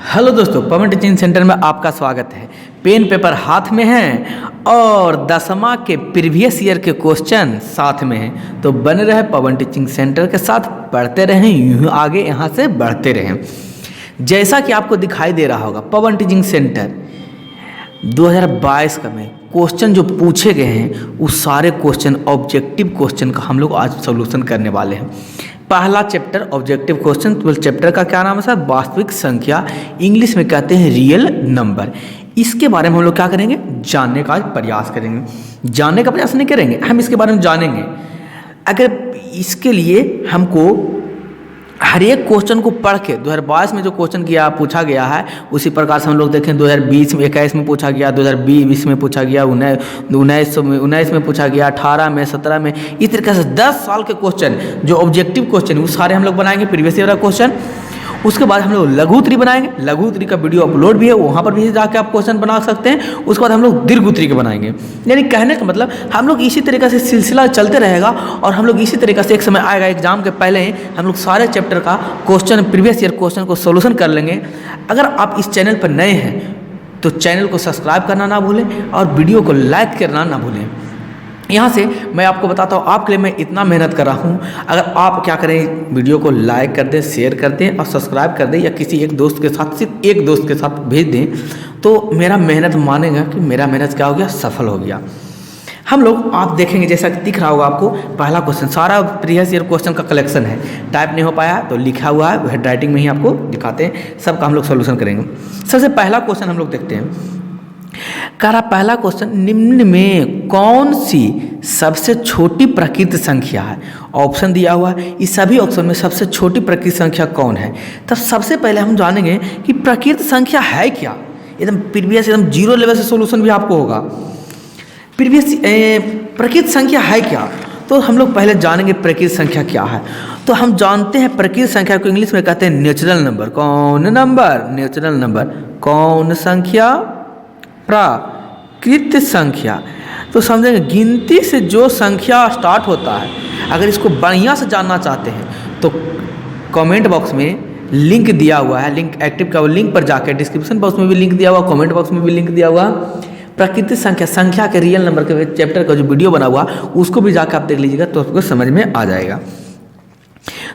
Hello दोस्तों, पवन teaching centre में आपका स्वागत है। पेन पेपर हाथ में है और 10वीं के प्रीवियस ईयर के क्वेश्चन साथ में हैं, तो बने रहे पवन टीचिंग सेंटर के साथ, पढ़ते रहें, यूँ आगे यहाँ से बढ़ते रहें। जैसा कि आपको दिखाई दे रहा होगा, पवन टीचिंग सेंटर 2022 का में क्वेश्चन जो पूछे गए हैं उस सारे क्वेश्चन ऑब्जेक्टिव क्वेश्चन का हम लोग आज सॉल्यूशन करने वाले हैं। पहला चैप्टर ऑब्जेक्टिव क्वेश्चन, चैप्टर का क्या नाम है सर? वास्तविक संख्या, इंग्लिश में कहते हैं रियल नंबर। इसके बारे में हम लोग क्या करेंगे? जानने का प्रयास करेंगे। जानने का प्रयास नहीं करेंगे, हम इसके बारे में जानेंगे। अगर इसके लिए हमको हर एक क्वेश्चन को पढ़ के 2022 में जो क्वेश्चन पूछा गया है उसी प्रकार से हम लोग देखें 2020 में 21 में पूछा गया, 2020 में पूछा गया, 19 में पूछा गया, 18 में, 17 में, इस तरीके से 10 साल के क्वेश्चन जो ऑब्जेक्टिव क्वेश्चन वो सारे हम लोग बनाएंगे, प्रीवियस ईयर का क्वेश्चन। उसके बाद हम लोग लघुत्तरी बनाएंगे। लघुत्तरी का वीडियो अपलोड भी है, वहाँ पर भी जाके आप क्वेश्चन बना सकते हैं। उसके बाद हम लोग दीर्घोत्तरी के बनाएंगे। यानी कहने का मतलब हम लोग इसी तरीके से सिलसिला चलते रहेगा और हम लोग इसी तरीके से एक समय आएगा एग्जाम के पहले ही हम लोग सारे चैप्टर का क्वेश्चन, प्रीवियस ईयर क्वेश्चन को सोल्यूशन कर लेंगे। अगर आप इस चैनल पर नए हैं तो चैनल को सब्सक्राइब करना ना भूलें और वीडियो को लाइक करना ना भूलें। यहाँ से मैं आपको बताता हूँ, आपके लिए मैं इतना मेहनत कर रहा हूँ। अगर आप क्या करें, वीडियो को लाइक कर दें, शेयर कर दें और सब्सक्राइब कर दें, या किसी एक दोस्त के साथ, सिर्फ एक दोस्त के साथ भेज दें, तो मेरा मेहनत मानेगा कि मेरा मेहनत क्या हो गया, सफल हो गया। हम लोग आप देखेंगे जैसा कि दिख रहा होगा आपको, पहला क्वेश्चन सारा प्रीवियस ईयर क्वेश्चन का कलेक्शन है। टाइप नहीं हो पाया तो लिखा हुआ है, हैंड राइटिंग में ही आपको दिखाते हैं, सबका हम लोग सोल्यूशन करेंगे। सबसे पहला क्वेश्चन हम लोग देखते हैं। करा पहला क्वेश्चन, निम्न में कौन सी सबसे छोटी प्रकृत संख्या है? ऑप्शन दिया हुआ है, इस सभी ऑप्शन में सबसे छोटी प्रकृत संख्या कौन है? तब सबसे पहले हम जानेंगे कि प्रकृत संख्या है क्या। एकदम प्रीवियस, एकदम जीरो लेवल से सॉल्यूशन भी आपको होगा। प्रीवियस प्रकृत संख्या है क्या, तो हम लोग पहले जानेंगे प्रकृत संख्या क्या है। तो हम जानते हैं प्रकृत संख्या को इंग्लिश में कहते हैं नेचुरल नंबर। कौन नंबर? Natural number. कौन संख्या? प्राकृत संख्या। तो समझेंगे गिनती से जो संख्या स्टार्ट होता है, अगर इसको बढ़िया से जानना चाहते हैं तो कमेंट बॉक्स में लिंक दिया हुआ है, लिंक एक्टिव का, वो लिंक पर जाकर, डिस्क्रिप्शन बॉक्स में भी लिंक दिया हुआ, कमेंट बॉक्स में भी लिंक दिया हुआ, प्रकृत संख्या के रियल नंबर के चैप्टर का जो वीडियो बना हुआ उसको भी जाकर आप देख लीजिएगा तो आपको समझ में आ जाएगा।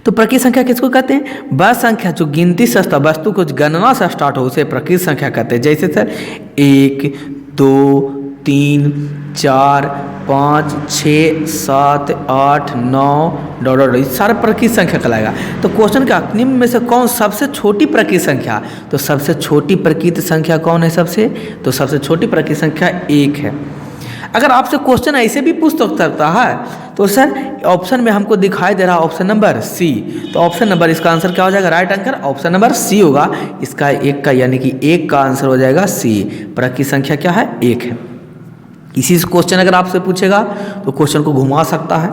तो प्रकृत संख्या किसको कहते हैं? वह संख्या जो गिनती से वस्तु को गणना से स्टार्ट हो उसे प्रकृत संख्या कहते हैं। जैसे सर 1, 2, 3, 4, 5, 6, 7, 8, 9 सारा प्रकृत संख्या कहलाएगा। तो क्वेश्चन का निम्न में से कौन सबसे छोटी प्रकृत संख्या? तो सबसे छोटी प्रकृत संख्या कौन है सबसे? तो सबसे छोटी प्रकृत संख्या 1 है। अगर आपसे क्वेश्चन ऐसे भी पूछ सकता है तो सर ऑप्शन में हमको दिखाई दे रहा है ऑप्शन नंबर सी, तो ऑप्शन नंबर, इसका आंसर क्या हो जाएगा? Right answer option number C होगा। इसका 1 का, यानी कि 1 का आंसर हो जाएगा सी। प्रकृत संख्या क्या है? 1 है। इसी से क्वेश्चन अगर आपसे पूछेगा तो क्वेश्चन को घुमा सकता है।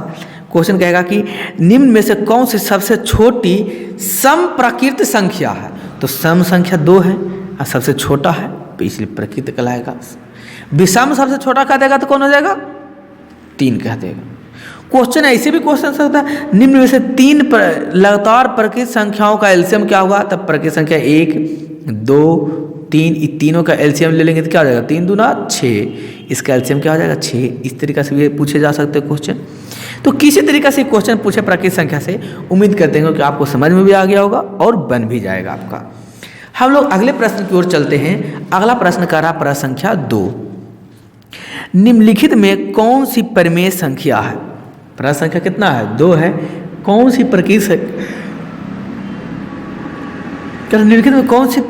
क्वेश्चन कहेगा कि निम्न में से कौन सी सबसे छोटी सम प्रकृत संख्या है? तो सम संख्या 2 है और सबसे छोटा है, तो इसलिए प्रकृत कहलाएगा। विषम सबसे छोटा कह देगा तो कौन हो जाएगा? 3 कह देगा। क्वेश्चन ऐसे भी क्वेश्चन सकता है, निम्न में से 3 लगातार प्रकृत संख्याओं का एलसीएम क्या होगा? तब प्रकृत संख्या 1, 2, 3, इन तीनों का एलसीएम ले लेंगे तो क्या हो जाएगा? 3 दूना 6, इसका एलसीएम क्या हो जाएगा? 6। इस तरीके से भी पूछे जा सकते हैं क्वेश्चन। तो किसी तरीके से क्वेश्चन पूछे प्रकृत संख्या से, उम्मीद करते हैं कि आपको समझ में भी आ गया होगा और बन भी जाएगा आपका। हम लोग अगले प्रश्न की ओर चलते हैं। अगला प्रश्न कर रहा प्रश्न संख्या 2, निम्नलिखित में कौन सी परिमेय संख्या है? प्रश्न संख्या कितना है? 2 है। कौन सी प्रकृत निम्नलिखित में कौन सी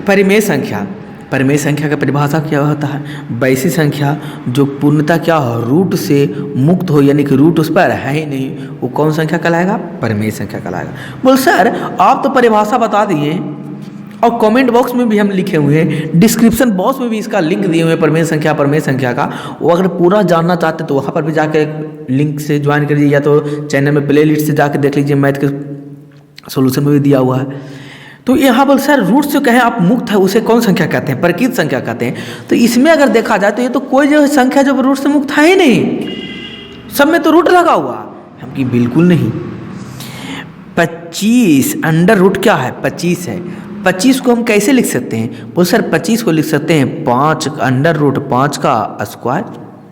परिमेय संख्या? परिमेय संख्या का परिभाषा क्या होता है? वैसी संख्या जो पूर्णतः क्या हो, रूट से मुक्त हो, यानी कि रूट उस पर है ही नहीं, वो कौन संख्या कहलाएगा? परिमेय संख्या कहलाएगा। बोल सर आप तो परिभाषा बता दिए और कमेंट बॉक्स में भी हम लिखे हुए हैं, डिस्क्रिप्शन बॉक्स में भी इसका लिंक दिए हुए हैं परिमेय संख्या का। वो अगर पूरा जानना चाहते तो वहाँ पर भी जाके लिंक से ज्वाइन कर लीजिए, या तो चैनल में प्ले लिस्ट से जाके देख लीजिए, मैथ के सोल्यूशन में भी दिया हुआ है। तो यहाँ पर सर रूट से कहें आप मुक्त है उसे कौन संख्या कहते हैं? प्रकृत संख्या कहते हैं। तो इसमें अगर देखा जाए तो ये तो कोई जो संख्या जो रूट से मुक्त है ही नहीं, सब में तो रूट लगा हुआ, हम कि बिल्कुल नहीं। 25 अंडर रूट क्या है? 25 है। 25 को हम कैसे लिख सकते हैं? बोल सर 25 को लिख सकते हैं 5√5 का स्क्वायर।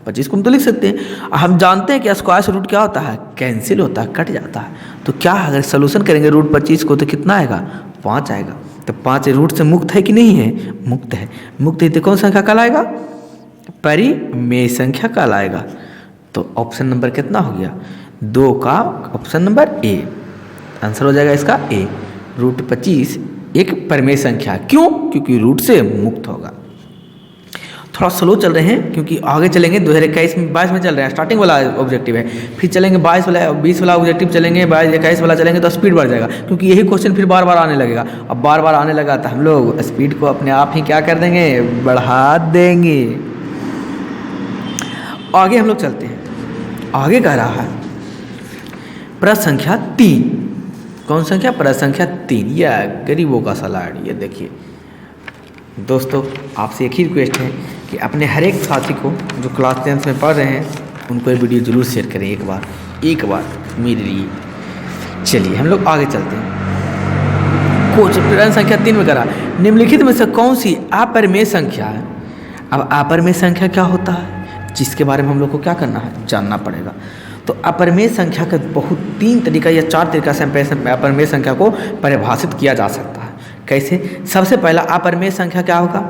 25 को हम तो लिख सकते हैं। हम जानते हैं कि स्क्वायर से रूट क्या होता है, कैंसिल होता है, कट जाता है। तो क्या अगर सोल्यूशन करेंगे √25 को तो कितना आएगा? 5 आएगा। तो 5 रूट से मुक्त है कि नहीं है? मुक्त है। मुक्त है तो कौन संख्या कहलाएगा? परिमेय संख्या कहलाएगा। तो ऑप्शन नंबर कितना हो गया? 2 का ऑप्शन नंबर ए आंसर हो जाएगा इसका ए। √25 एक परिमेय संख्या। क्यों? क्योंकि रूट से मुक्त होगा। थोड़ा स्लो चल रहे हैं क्योंकि आगे चलेंगे 2021 में 22 में चल रहे हैं, स्टार्टिंग वाला ऑब्जेक्टिव है। फिर चलेंगे 20 वाला ऑब्जेक्टिव चलेंगे, 21 वाला चलेंगे तो स्पीड बढ़ जाएगा, क्योंकि यही क्वेश्चन फिर बार बार आने लगेगा। अब बार बार आने लगा तो हम लोग स्पीड को अपने आप ही क्या कर देंगे? बढ़ा देंगे। आगे हम लोग चलते हैं। आगे कह रहा है प्रश्न संख्या 3। कौन संख्या? प्रश्न संख्या 3। यह गरीबों का सलाड। ये देखिए दोस्तों, आपसे एक ही रिक्वेस्ट है कि अपने हर एक साथी को जो क्लास 10th में पढ़ रहे हैं उनको ये वीडियो ज़रूर शेयर करें एक बार मेरे लिए। चलिए हम लोग आगे चलते हैं। प्रश्न संख्या 3 में करा निम्नलिखित में से कौन सी अपरिमेय संख्या है? अब अपरिमेय संख्या क्या होता है, जिसके बारे में हम लोग को क्या करना है? जानना पड़ेगा। तो अपरिमेय संख्या का बहुत 3 तरीका या 4 तरीका से अपरिमेय संख्या को परिभाषित किया जा सकता है। कैसे? सबसे पहला अपरिमेय संख्या क्या होगा?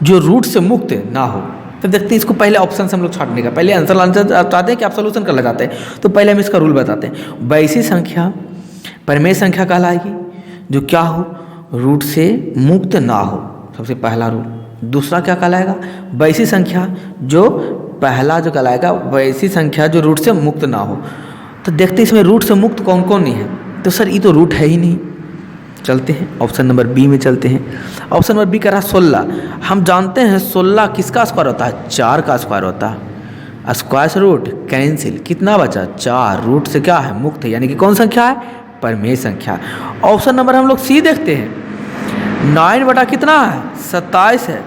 जो रूट से मुक्त ना हो। तो देखते हैं इसको पहले ऑप्शन से हम लोग छाटने का, पहले आंसर चाहते हैं कि आप सोल्यूशन कर लगाते हैं, तो पहले हम इसका रूल बताते हैं। वैसी संख्या परिमेय संख्या कहलाएगी जो क्या हो? रूट से मुक्त ना हो, सबसे पहला रूल। दूसरा क्या कहलाएगा? वैसी संख्या जो पहला जो कहलाएगा वैसी संख्या जो रूट से मुक्त ना हो। तो देखते हैं इसमें रूट से मुक्त कौन कौन नहीं है। तो सर ये तो रूट है ही नहीं। चलते हैं ऑप्शन नंबर बी में चलते हैं। ऑप्शन नंबर बी कह रहा 16। हम जानते हैं 16 किसका स्क्वायर होता है? 4 का स्क्वायर होता है। स्क्वायर से रूट कैंसिल, कितना बचा? 4। रूट से क्या है? मुक्त है, यानी कि कौन संख्या है? परिमेय संख्या। ऑप्शन नंबर हम लोग सी देखते हैं। 9 बटा कितना है? 27 है।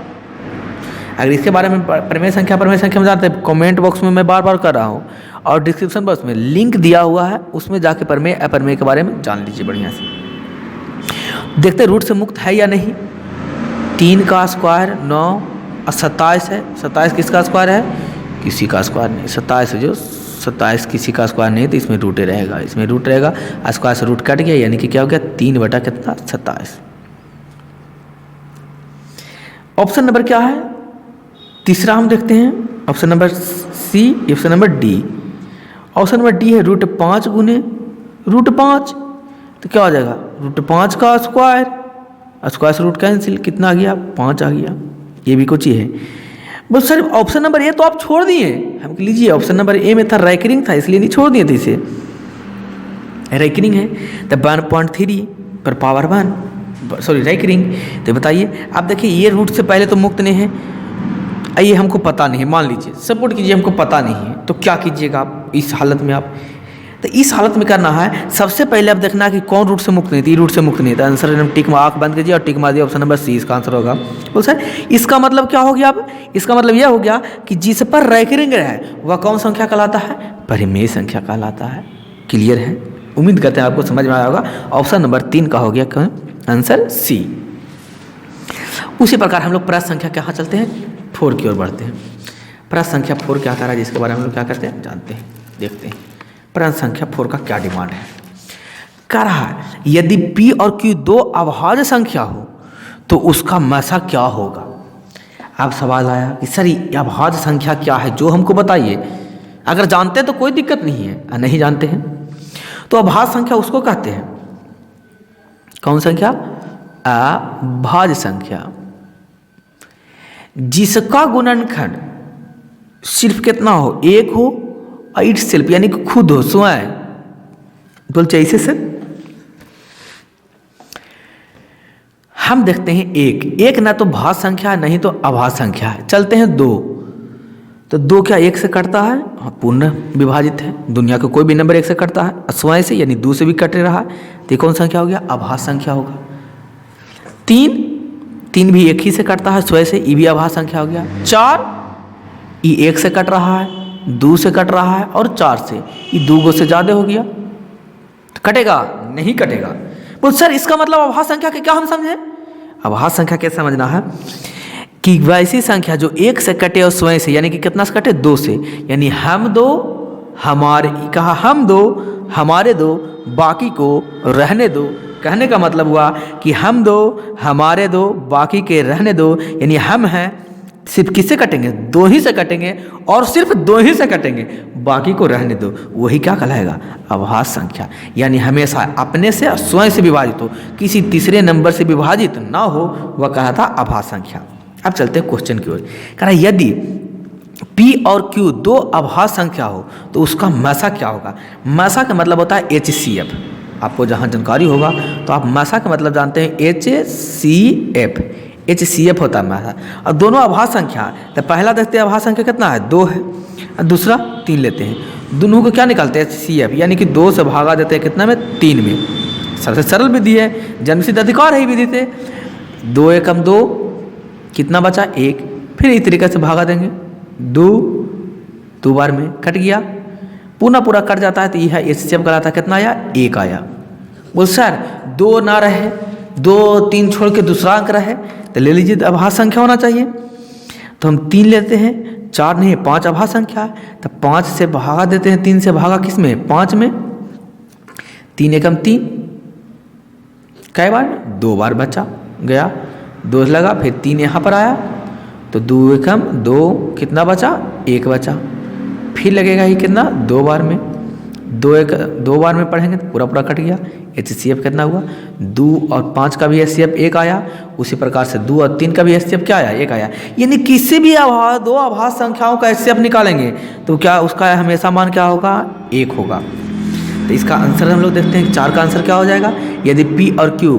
अगर इसके बारे में परिमेय संख्या में जानते हैं, कमेंट बॉक्स में मैं बार बार कर रहा हूँ और डिस्क्रिप्शन बॉक्स में लिंक दिया हुआ है, उसमें जाके परिमेय अपरिमेय के बारे में जान लीजिए बढ़िया से। देखते रूट से मुक्त है या नहीं। 3 का स्क्वायर 9 और 27 है। 27 किसका स्क्वायर है? किसी का स्क्वायर नहीं। 27 जो 27 किसी का स्क्वायर नहीं, तो इसमें रूट रहेगा, इसमें रूट रहेगा। स्क्वायर से रूट कट गया, यानी कि क्या हो गया? 3 बटा कितना? 27। ऑप्शन नंबर क्या है? तीसरा हम देखते हैं option number C, option number D. Option number D है √5 गुने √5। तो क्या हो जाएगा? √5 का स्क्वायर, स्क्वायर से रूट कैंसिल, कितना आ गया? 5 आ गया। ये भी कुछ ही है। बस सर ऑप्शन नंबर ए तो आप छोड़ दिए। हम लीजिए ऑप्शन नंबर ए में था रैकरिंग था, इसलिए नहीं छोड़ दिए थे इसे। रैकरिंग है तो 1.3 पर पावर 1, सॉरी रैकरिंग। तो बताइए आप देखिए ये रूट से पहले तो मुक्त नहीं है, ये हमको पता नहीं है। मान लीजिए सपोर्ट कीजिए हमको पता नहीं है, तो क्या कीजिएगा आप इस हालत में? आप तो इस हालत में करना है सबसे पहले आप देखना कि कौन रूट से मुक्त नहीं थी। रूट से मुक्त नहीं था, आंसर टिक आँख बंद कीजिए और टिक मार दिया, ऑप्शन नंबर सी इसका आंसर होगा। बोल सर इसका मतलब क्या हो गया? अब इसका मतलब यह हो गया कि जिस पर रैकरिंग है वह कौन संख्या कहलाता है? परिमेय संख्या कहलाता है। क्लियर है? उम्मीद करते हैं आपको समझ में आया होगा। ऑप्शन नंबर 3 का हो गया कौन? Answer C. उसी प्रकार हम लोग प्रश्न संख्या कहाँ चलते हैं? 4 की ओर बढ़ते हैं। प्रश्न संख्या 4 क्या कह रहा है, जिसके बारे में हम लोग क्या करते हैं? जानते हैं, देखते हैं। प्रश्न संख्या 4 का क्या डिमांड है? कह रहा है यदि P और Q 2 अभाज्य संख्या हो तो उसका मसा क्या होगा? अब सवाल आया कि सर ये अभाज्य संख्या क्या है, जो हमको बताइए। अगर जानते हैं तो कोई दिक्कत नहीं है, नहीं जानते हैं तो अभाज्य संख्या उसको कहते हैं। कौन संख्या? अभाज्य संख्या जिसका गुणनखंड सिर्फ कितना हो? 1 हो, इट सेल्फ यानी कि खुद हो, स्वयं। बोल चाहिए सर हम देखते हैं एक ना तो भाज्य संख्या नहीं तो अभाज्य संख्या है। चलते हैं 2, तो 2 क्या 1 से कटता है? हाँ, पूर्ण विभाजित है। दुनिया का कोई भी नंबर 1 से कटता है, स्वयं से यानी 2 से भी कट रहा है, तो कौन संख्या हो गया? अभाज्य संख्या होगा। 3 भी 1 ही से कटता है, स्वयं से, ये भी अभाज्य संख्या हो गया। 4 ये 1 से कट रहा है, 2 से कट रहा है और 4 से, ये 2 से ज़्यादा हो गया, तो कटेगा? नहीं कटेगा। तो सर इसका मतलब अभाज्य संख्या के क्या हम समझे? अभाज्य संख्या कैसे समझना है कि वैसी संख्या जो एक से कटे और स्वयं से, यानी कि कितना से कटे? दो से, यानी हम दो हमारे, कहा हम दो हमारे दो बाकी को रहने दो। कहने का मतलब हुआ कि हम दो हमारे दो बाकी के रहने दो, यानी हम हैं सिर्फ किससे कटेंगे? दो ही से कटेंगे और सिर्फ दो ही से कटेंगे, बाकी को रहने दो। वही क्या कहलाएगा? अभाज्य संख्या। यानी हमेशा अपने से स्वयं से विभाजित हो, किसी तीसरे नंबर से विभाजित ना हो, वह कहा था अभाज्य संख्या। अब चलते हैं क्वेश्चन की ओर। कह रहा यदि P और Q दो अभाज्य संख्या हो तो उसका मसा क्या होगा? मसा का मतलब होता है HCF। आपको जहाँ जानकारी होगा तो आप मसा का मतलब जानते हैं, HCF होता है मसा। और दोनों अभाज्य संख्या, तो पहला देखते हैं अभाज्य संख्या कितना है? 2 है, और दूसरा 3 लेते हैं। दोनों को क्या निकालते हैं? HCF, यानी कि 2 से भागा देते हैं कितना में? 3 में। सबसे सरल विधि है, जन्मसिद्ध अधिकार है ये विधि से। 2 एकम 2, कितना बचा? 1। फिर इस तरीके से भागा देंगे, 2 बार में कट गया, पुनः पूरा कट जाता है तो यह HCF कहलाता है। कितना आया? 1 आया। बोल सर 2 ना रहे, 2 3 छोड़ के दूसरा अंक रहे, तो ले लीजिए अभाज्य संख्या होना चाहिए। तो हम 3 लेते हैं, 4 नहीं 5 अभाज्य संख्या है, तो 5 से भागा देते हैं। 3 से भागा किस में? 5 में। 3 एकम 3, कई बार? 2 बार बचा गया, 2 लगा, फिर 3 यहाँ पर आया, तो 2 एकम 2, कितना बचा? 1 बचा। फिर लगेगा ही कितना? 2 बार में। 2 बार में पढ़ेंगे तो पूरा पूरा कट गया। HCF कितना हुआ? 2 और 5 का भी HCF 1 आया। उसी प्रकार से 2 और 3 का भी HCF क्या आया? 1 आया। यानी किसी भी दो अभाज्य संख्याओं का HCF निकालेंगे तो क्या उसका हमेशा मान क्या होगा? 1 होगा। तो इसका आंसर हम लोग देखते हैं, 4 का आंसर क्या हो जाएगा? यदि P और Q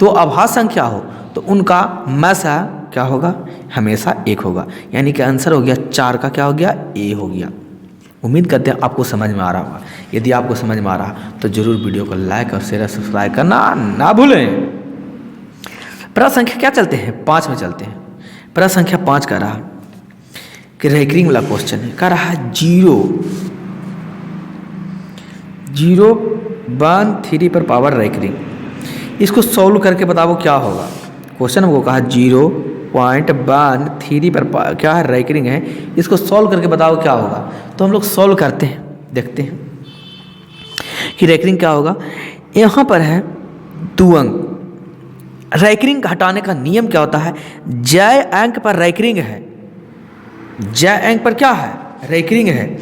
तो अभाज्य संख्या हो तो उनका मसा क्या होगा? हमेशा 1 होगा। यानी कि आंसर हो गया 4 का क्या हो गया? A हो गया। उम्मीद करते हैं आपको समझ में आ रहा होगा। यदि आपको समझ में आ रहा तो जरूर वीडियो को लाइक और शेयर सब्सक्राइब करना ना भूलें। प्रश्न संख्या क्या चलते हैं? 5 में चलते हैं। प्रश्न संख्या 5 का रहा कि रैंकिंग वाला क्वेश्चन है। कह रहा है 0 1 3 पर पावर रैंकिंग। इसको सॉल्व करके बताओ क्या होगा। क्वेश्चन हमको कहा 0.13 पर क्या है? रैंकिंग है। इसको सॉल्व करके बताओ क्या होगा। तो हम लोग सॉल्व करते हैं, देखते हैं कि रैंकिंग क्या होगा। यहाँ पर है 2 अंक। रैंकिंग हटाने का नियम क्या होता है? जय अंक पर रैंकिंग है, जय अंक पर क्या है? रैंकिंग है,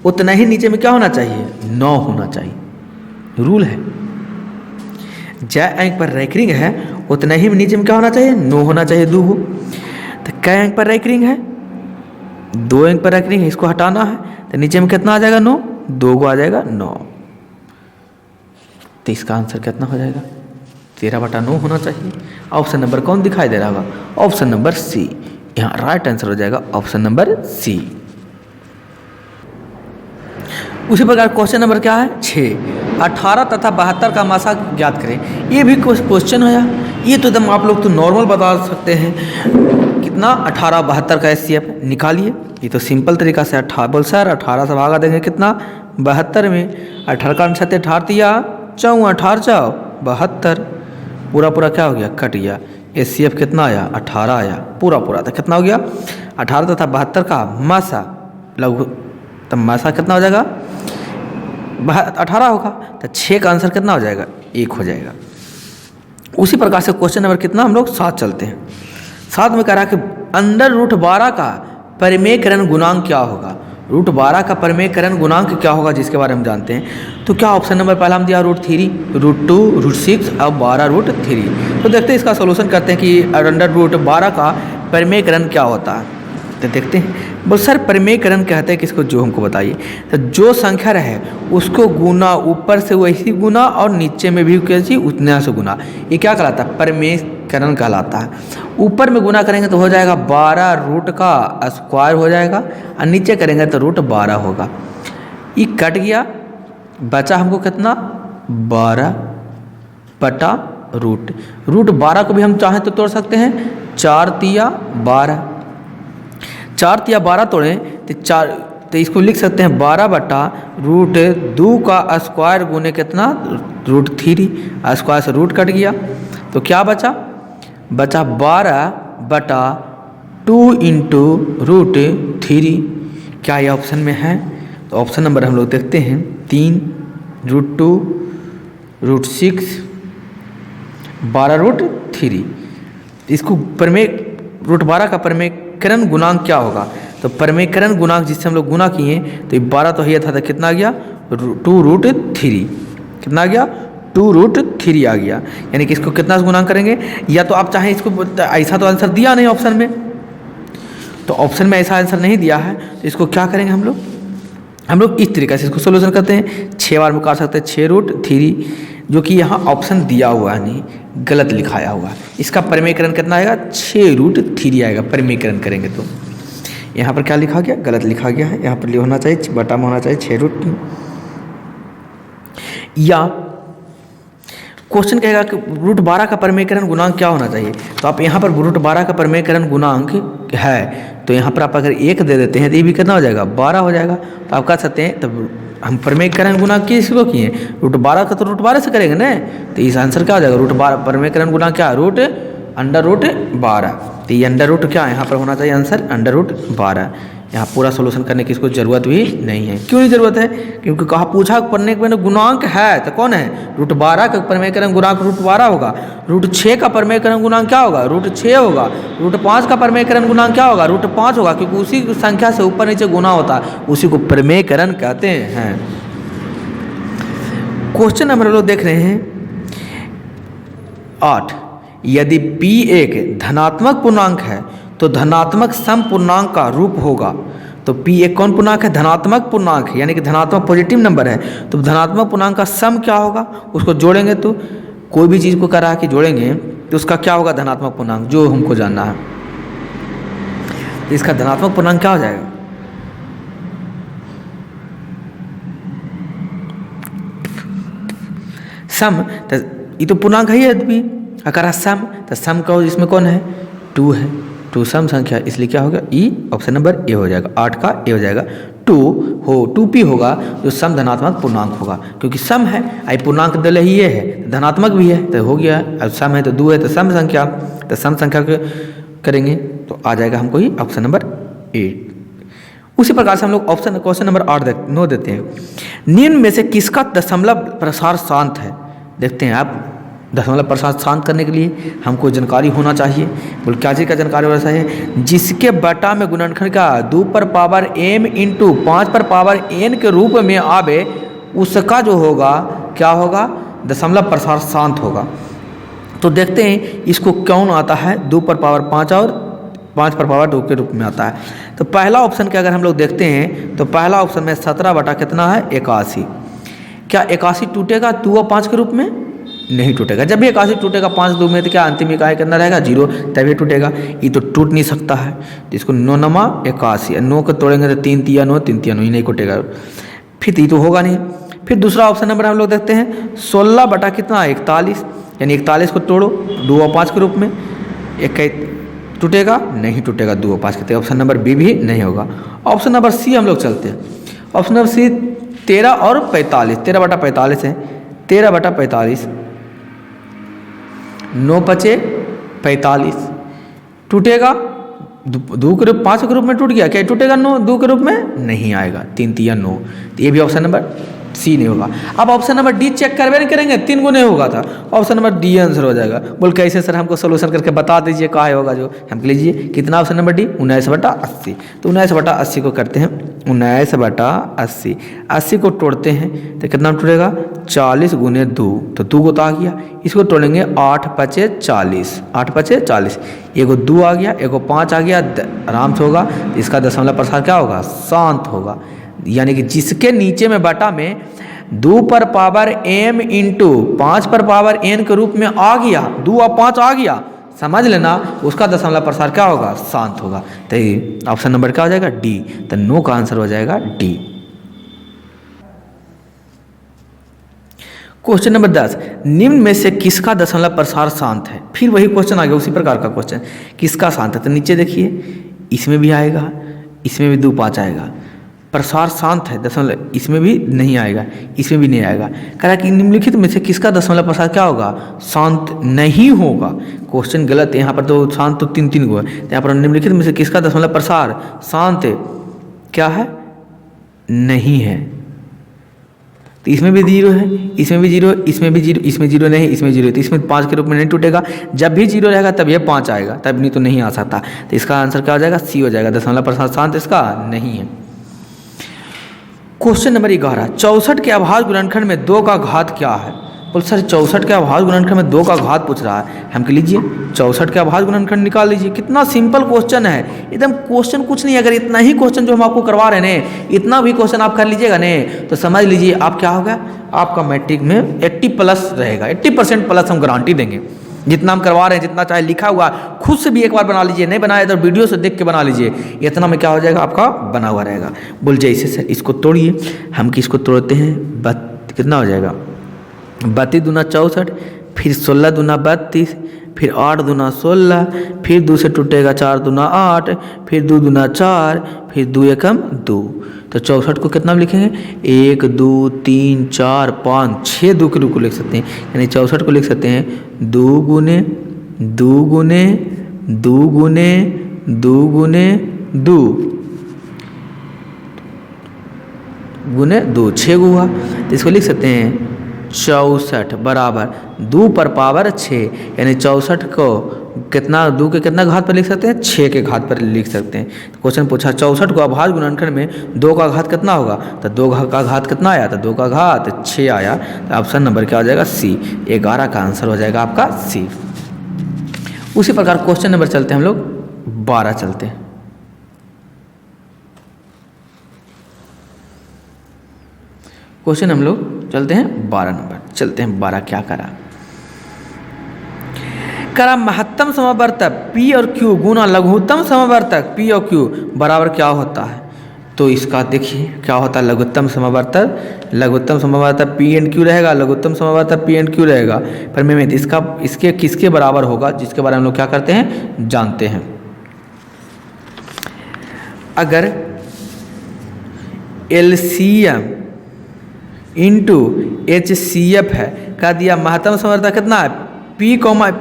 उतना ही नीचे में क्या होना चाहिए? 9 होना चाहिए। रूल है, जय अंक पर रैंकिंग है उतना ही नीचे में क्या होना चाहिए? 9 होना चाहिए। 2 तो कै अंक पर रैंकिंग है? 2 अंक पर रैंकिंग है, इसको हटाना है तो नीचे में कितना आ जाएगा? 9। 2 को आ जाएगा 9। तो इसका आंसर कितना हो जाएगा? 13/9 होना चाहिए। ऑप्शन नंबर कौन दिखाई दे रहा होगा? Option number C. यहाँ राइट आंसर हो जाएगा ऑप्शन नंबर सी। उसी प्रकार क्वेश्चन नंबर क्या है? 6 18 तथा 72 का मासा ज्ञात करें। ये भी क्वेश्चन है यार, ये तो एकदम आप लोग तो नॉर्मल बता सकते हैं। कितना? 18 72 का HCF निकालिए। ये तो सिंपल तरीका से 18 बोल सर 18 से भागा देंगे कितना? 72 में। 18 का 18 दिया 4 18 4 72, पूरा पूरा क्या हो गया? कट गया। HCF कितना आया? 18 आया पूरा पूरा। तो कितना हो गया? 18 तथा 72 का मासा लघु, तब मासा कितना हो जाएगा? 18 होगा। तो 6 का आंसर कितना हो जाएगा? 1 हो जाएगा। उसी प्रकार से क्वेश्चन नंबर कितना हम लोग 7 चलते हैं। 7 में कह रहा है कि √12 का परिमेयकरण गुणांक क्या होगा? √12 का परिमेयकरण गुणांक क्या होगा जिसके बारे में जानते हैं। तो क्या ऑप्शन नंबर पहला हम दिया √3, √2, √6 और 12√3। तो देखते हैं इसका सोल्यूशन करते हैं कि √12 का परिमेयकरण क्या होता है। तो देखते हैं। बोल सर परिमेयकरण कहते हैं किसको? जो हमको बताइए। तो जो संख्या रहे उसको गुना, ऊपर से वैसी गुना और नीचे में भी कैसी उतना से गुना, ये क्या कहलाता है? परिमेयकरण कहलाता है। ऊपर में गुना करेंगे तो हो जाएगा 12 रूट का स्क्वायर हो जाएगा, और नीचे करेंगे तो √12 होगा। ये कट गया, बचा हमको कितना? 12/√। √12 को भी हम चाहें तो तोड़ सकते हैं। 4 तिया 12, 4 तिया 12 तोड़ें तो तो इसको लिख सकते हैं 12/√2 का स्क्वायर गुने कितना, √3। स्क्वायर से रूट कट गया तो क्या बचा, 12/2 इंटू √3। क्या ये ऑप्शन में है? तो ऑप्शन नंबर हम लोग देखते हैं 3, √2, √6, 12√3। इसको √12 का परमेकरण गुणांक क्या होगा? तो परमेकरण गुणांक जिससे हम लोग गुना किए तो 12 तो यह था कितना आ गया, 2√3। कितना आ गया, 2√3 आ गया। यानी कि इसको कितना से गुणांक करेंगे, या तो आप चाहें इसको, ऐसा तो आंसर दिया नहीं ऑप्शन में, तो ऑप्शन में ऐसा आंसर नहीं दिया है, तो इसको क्या करेंगे हम लोग इस तरीके से इसको सोल्यूशन करते हैं। 6 बार में काट सकते हैं 6√3, जो कि यहाँ ऑप्शन दिया हुआ है नहीं, गलत लिखाया हुआ है। इसका परमेकरण कितना आएगा, 6√3 आएगा। परमेकरण करेंगे तो यहाँ पर क्या लिखा गया, गलत लिखा गया है। यहाँ पर होना चाहिए बटा में होना चाहिए 6√3। या क्वेश्चन कहेगा कि √12 का परमेकरण गुणांक क्या होना चाहिए, तो आप यहाँ पर √12 का परमेकरण गुणांक है, तो यहाँ पर आप अगर 1 दे देते हैं तो ये भी कितना हो जाएगा, 12 हो जाएगा। तो आप कह सकते हैं, तब हम परमेकरण गुणांक किसको किए, √12 का तो √12 से करेंगे ना, तो इस आंसर क्या हो जाएगा, √12 परमेकरण गुणांक क्या, √12। तो ये अंडर क्या यहाँ पर होना चाहिए आंसर, √12। यहाँ पूरा सोल्यूशन करने की इसको जरूरत भी नहीं है। क्यों नहीं जरूरत है, क्योंकि कहा पूछा पढ़ने के मैंने गुणांक है, तो कौन है, √12 का परमेकरण गुणांक √12 होगा। √6 का परमेकरण गुणांक क्या होगा, √6 होगा। √5 का परमेकरण गुणांक क्या होगा, √5 होगा, क्योंकि उसी संख्या से ऊपर नीचे गुना होता है, उसी को परमेकरण कहते हैं। क्वेश्चन नंबर लोग देख रहे हैं 8। यदि p एक धनात्मक पूर्णांक है तो धनात्मक सम पूर्णांक का रूप होगा। तो p एक कौन पूर्णांक है, धनात्मक पूर्णांक है, यानी कि धनात्मक पॉजिटिव नंबर है। तो धनात्मक पूर्णांक का सम क्या होगा, उसको जोड़ेंगे, तो कोई भी चीज़ को करा के जोड़ेंगे तो उसका क्या होगा, धनात्मक पूर्णांक, जो हमको जानना है। तो इसका धनात्मक पूर्णांक क्या हो जाएगा, सम। तो ये तो पूर्णांक है ही, अगर सम, तो सम का इसमें कौन है, 2 है, 2 सम संख्या, इसलिए क्या होगा, ई ऑप्शन नंबर ए हो जाएगा, 8 का ए हो जाएगा। 2p होगा जो सम धनात्मक पूर्णांक होगा, क्योंकि सम है, आई पूर्णांक दल ही ये है, धनात्मक भी है, तो हो गया। अब सम है तो 2 है, तो सम संख्या, तो सम संख्या करेंगे तो आ जाएगा हमको ही ऑप्शन नंबर 8। उसी प्रकार से हम लोग क्वेश्चन नंबर 9 देते हैं। निम्न में से किसका दशमलव प्रसार शांत है। देखते हैं आप, दशमलव प्रसार शांत करने के लिए हमको जानकारी होना चाहिए। बोल क्या चीज़ का जानकारी होना चाहिए, जिसके बटा में गुणनखंड का 2 पर पावर m इंटू 5 पर पावर n के रूप में आवे, उसका जो होगा क्या होगा, दशमलव प्रसार शांत होगा। तो देखते हैं इसको कौन आता है, 2 पर पावर 5 और 5 पर पावर 2 के रूप में आता है। तो पहला ऑप्शन के अगर हम लोग देखते हैं तो पहला ऑप्शन में 17 बटा कितना है, 81। क्या 81 टूटेगा 2 और 5 के रूप में, नहीं टूटेगा। जब भी 81 टूटेगा 5 2 में, तो क्या अंतिम इकाई कितना रहेगा, 0, तभी टूटेगा। ये तो टूट नहीं सकता है, तो इसको 9 नमा 81, 9 को तोड़ेंगे तो 3 तिया 9, 3 तिया 9, ये नहीं टूटेगा, फिर ये तो होगा नहीं। फिर दूसरा ऑप्शन नंबर हम लोग देखते हैं 16 बटा कितना, 41, यानी 41 को तोड़ो 2 और 5 के रूप में, एक टूटेगा, नहीं टूटेगा 2 और 5 के, तो ऑप्शन नंबर बी भी नहीं होगा। ऑप्शन नंबर सी हम लोग चलते हैं। ऑप्शन नंबर सी 13 और 45, 13 बटा 45 है, 13 बटा 45, 9 बचे 45, टूटेगा 2 के रूप, 5 के रूप में टूट गया, क्या टूटेगा 9, 2 के रूप में नहीं आएगा, 3 तिया 9, तो ये भी ऑप्शन नंबर सी नहीं होगा। अब ऑप्शन नंबर डी चेक करवे नहीं करेंगे, 3 गुने होगा था, ऑप्शन नंबर डी आंसर हो जाएगा। बोल कैसे सर, हमको सोल्यूशन करके बता दीजिए कहाँ होगा, जो हम लीजिए कितना ऑप्शन नंबर डी, 19 बटा 80। तो 19 बटा 80 को करते हैं, 19 बटा 80, 80 को तोड़ते हैं तो कितना टूटेगा, 40 गुने 2, तो 2 को तो आ गया, इसको तोड़ेंगे 8 पचे 40, 8 पचे 40, एगो 2 आ गया, एगो 5 आ गया, आराम से होगा। इसका दशमलव प्रसार क्या होगा, शांत होगा। यानी कि जिसके नीचे में बटा में 2 पर पावर m इंटू 5 पर पावर n के रूप में आ गया, 2 और 5 आ गया, समझ लेना, उसका दशमलव प्रसार क्या होगा, शांत होगा। तो ऑप्शन नंबर क्या हो जाएगा, डी। तो 9 का आंसर हो जाएगा डी। क्वेश्चन नंबर 10, निम्न में से किसका दशमलव प्रसार शांत है। फिर वही क्वेश्चन आ गया, उसी प्रकार का क्वेश्चन, किसका शांत है। तो नीचे देखिए, इसमें भी आएगा, इसमें भी 2 5 आएगा, प्रसार शांत है, दशमलव इसमें भी नहीं आएगा, इसमें भी नहीं आएगा। कह रहा कि निम्नलिखित में से किसका दशमलव प्रसार क्या होगा, शांत नहीं होगा। क्वेश्चन गलत है, यहाँ पर तो शांत तो 3 को है, तो यहाँ पर निम्नलिखित में से किसका दशमलव प्रसार शांत क्या है, नहीं है। तो इसमें भी 0 है, इसमें भी 0, इसमें भी 0, इसमें 0 नहीं, इसमें 0, तो इसमें 5 के रूप में नहीं टूटेगा। जब भी 0 रहेगा तब ये 5 आएगा, तब नहीं तो नहीं आ सकता। तो इसका आंसर क्या हो जाएगा, सी हो जाएगा, दशमलव प्रसार शांत इसका नहीं है। क्वेश्चन नंबर 11, 64 के अभाज्य गुणनखंड में 2 का घात क्या है। बोल सर 64 के अभाज्य गुणनखंड में 2 का घात पूछ रहा है, हम कह लीजिए 64 के अभाज्य गुणनखंड निकाल लीजिए। कितना सिंपल क्वेश्चन है, एकदम क्वेश्चन कुछ नहीं है। अगर इतना ही क्वेश्चन जो हम आपको करवा रहे हैं, इतना भी क्वेश्चन आप कर लीजिएगा ने, तो समझ लीजिए आप क्या होगा, आपका मैट्रिक में 80+ रहेगा, 80% प्लस हम गारंटी देंगे। जितना हम करवा रहे हैं, जितना चाहे लिखा हुआ, खुद से भी एक बार बना लीजिए, नहीं बनाए तो वीडियो से देख के बना लीजिए, इतना में क्या हो जाएगा, आपका बना हुआ रहेगा। बोल जैसे सर इसको तोड़िए, हम किसको तोड़ते हैं, कितना हो जाएगा, 32 दूना 64, फिर 16 दूना 32, फिर 8 दूना 16, फिर 2 से टूटेगा 4 दूना 8, फिर 2 दूना 4, फिर 2 एकम 2। तो 64 को कितना लिखेंगे, 1 2 3 4 5 6 2 के रूप को लिख सकते हैं, यानी 64 को लिख सकते हैं 2 गुने 2 गुने 2 गुने 2 गुने 2 गुने 2, 6 हुआ। तो इसको लिख सकते हैं 64 बराबर 2 पर पावर 6, यानी 64 को कितना, 2 के कितना घात पर लिख सकते हैं, 6 के घात पर लिख सकते हैं। क्वेश्चन पूछा 64 को अभाज्य गुणनखंड में 2 का घात कितना होगा, तो 2 का घात कितना आया, तो 2 का घात 6 आया। तो ऑप्शन नंबर क्या हो जाएगा, सी, 11 का आंसर हो जाएगा आपका सी। उसी प्रकार क्वेश्चन नंबर चलते हैं हम लोग 12 चलते हैं। क्वेश्चन हम लोग चलते हैं 12 नंबर, चलते हैं 12 क्या करा महत्तम समवर्तक P और Q गुना लघुत्तम समवर्तक P और Q बराबर क्या होता है। तो इसका देखिए क्या होता है, लघुत्तम समवर्तक P एंड Q रहेगा, लघुत्तम समवर्तक P एंड Q रहेगा। पर मैं इसके किसके बराबर होगा, जिसके बारे में हम लोग क्या करते हैं, जानते हैं। अगर LCM इंटू HCF है, कह दिया महत्तम समवर्तक कितना है, P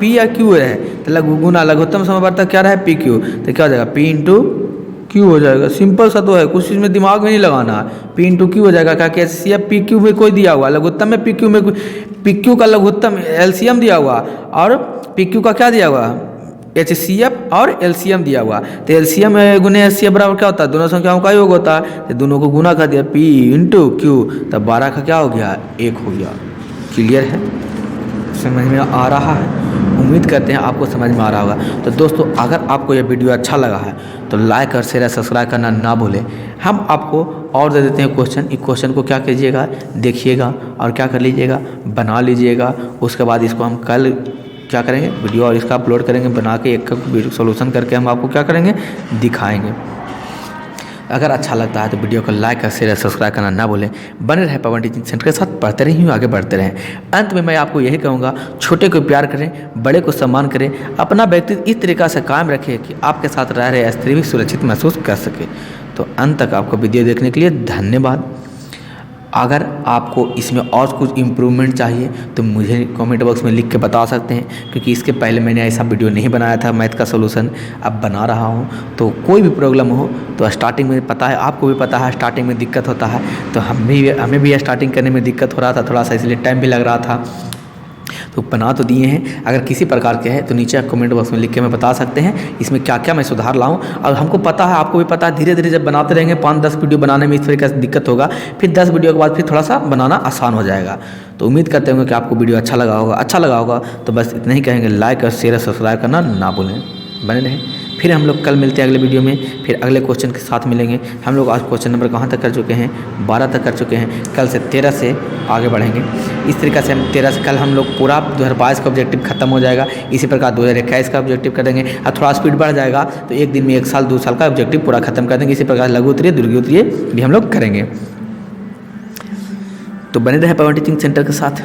या Q है, तो गुना लघुत्तम समवर्तक क्या रहा है, PQ, तो क्या हो जाएगा, P इंटू Q हो जाएगा। सिंपल सा तो है, कुछ चीज़ में दिमाग में नहीं लगाना है, P इंटू Q हो जाएगा। क्या कि HCF PQ में कोई दिया हुआ, लघुत्तम में PQ में PQ का लघुत्तम LCM दिया हुआ, और PQ का क्या दिया हुआ, HCF और LCM दिया हुआ। तो LCM गुने HCF बराबर क्या होता है, दोनों संख्याओं का योग होता है, तो दोनों को गुना कर दिया P इंटू Q, तब 12 का क्या हो गया, 1 हो गया। क्लियर है, समझ में आ रहा है, उम्मीद करते हैं आपको समझ में आ रहा होगा। तो दोस्तों अगर आपको यह वीडियो अच्छा लगा है तो लाइक और शेयर सब्सक्राइब करना ना भूलें। हम आपको और दे देते हैं क्वेश्चन, इस क्वेश्चन को क्या कीजिएगा, देखिएगा और क्या कर लीजिएगा, बना लीजिएगा। उसके बाद इसको हम कल क्या करेंगे, वीडियो और इसका अपलोड करेंगे, बना के एक सोल्यूशन करके हम आपको क्या करेंगे, दिखाएंगे। अगर अच्छा लगता है तो वीडियो को लाइक और शेयर सब्सक्राइब करना ना भूलें। बने रहे पवन टीचिंग सेंटर के साथ, पढ़ते रहिए, आगे बढ़ते रहें। अंत में मैं आपको यही कहूँगा, छोटे को प्यार करें, बड़े को सम्मान करें, अपना व्यक्तित्व इस तरीक़ा से कायम रखें कि आपके साथ रह रहे स्त्री भी सुरक्षित महसूस कर सके। तो अंत तक आपको वीडियो देखने के लिए धन्यवाद। अगर आपको इसमें और कुछ इम्प्रूवमेंट चाहिए तो मुझे कमेंट बॉक्स में लिख के बता सकते हैं, क्योंकि इसके पहले मैंने ऐसा वीडियो नहीं बनाया था मैथ का सोल्यूशन, अब बना रहा हूँ। तो कोई भी प्रॉब्लम हो तो स्टार्टिंग में पता है, आपको भी पता है स्टार्टिंग में दिक्कत होता है, तो हमें भी स्टार्टिंग करने में दिक्कत हो रहा था थोड़ा सा, इसलिए टाइम भी लग रहा था। तो बना तो दिए हैं, अगर किसी प्रकार के है तो नीचे कमेंट बॉक्स में लिख के मैं बता सकते हैं इसमें क्या क्या मैं सुधार लाऊं। और हमको पता है, आपको भी पता है, धीरे धीरे जब बनाते रहेंगे 5-10 वीडियो बनाने में इस तरीके से दिक्कत होगा, फिर 10 वीडियो के बाद फिर थोड़ा सा बनाना आसान हो जाएगा। तो उम्मीद करते होंगे कि आपको वीडियो अच्छा लगा होगा। तो बस इतना ही कहेंगे, लाइक और शेयर सब्सक्राइब करना ना भूलें। बने रहें, फिर हम लोग कल मिलते हैं अगले वीडियो में, फिर अगले क्वेश्चन के साथ मिलेंगे। हम लोग आज क्वेश्चन नंबर कहाँ तक कर चुके हैं, 12 तक कर चुके हैं। कल से 13 से आगे बढ़ेंगे। इस तरीक़े से हम 13 से कल हम लोग पूरा 2022 का ऑब्जेक्टिव खत्म हो जाएगा। इसी प्रकार 2021 का ऑब्जेक्टिव कर देंगे, और थोड़ा स्पीड बढ़ जाएगा तो एक दिन में 1 साल 2 साल का ऑब्जेक्टिव पूरा खत्म कर देंगे। इसी प्रकार लघु उत्तरीय, दीर्घ उत्तरीय भी हम लोग करेंगे। तो बने रहे पवन टीचिंग सेंटर के साथ।